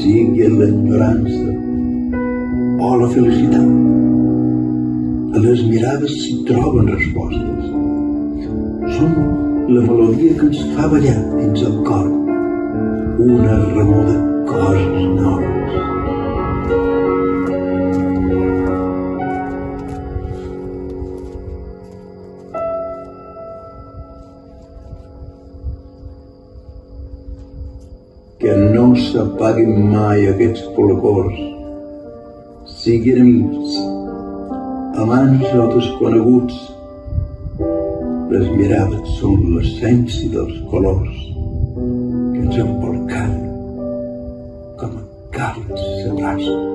sigui l'enyorança o la felicitat. A les mirades s'hi troben respostes. Són la melodia que ens fa ballar dins el cor, una remor de coses noves. Que no s'apaguin mai aquests polacors, siguin amics, amants o desconeguts. Les mirades són l'essència dels colors que ens embolcallen com a càlids abraços.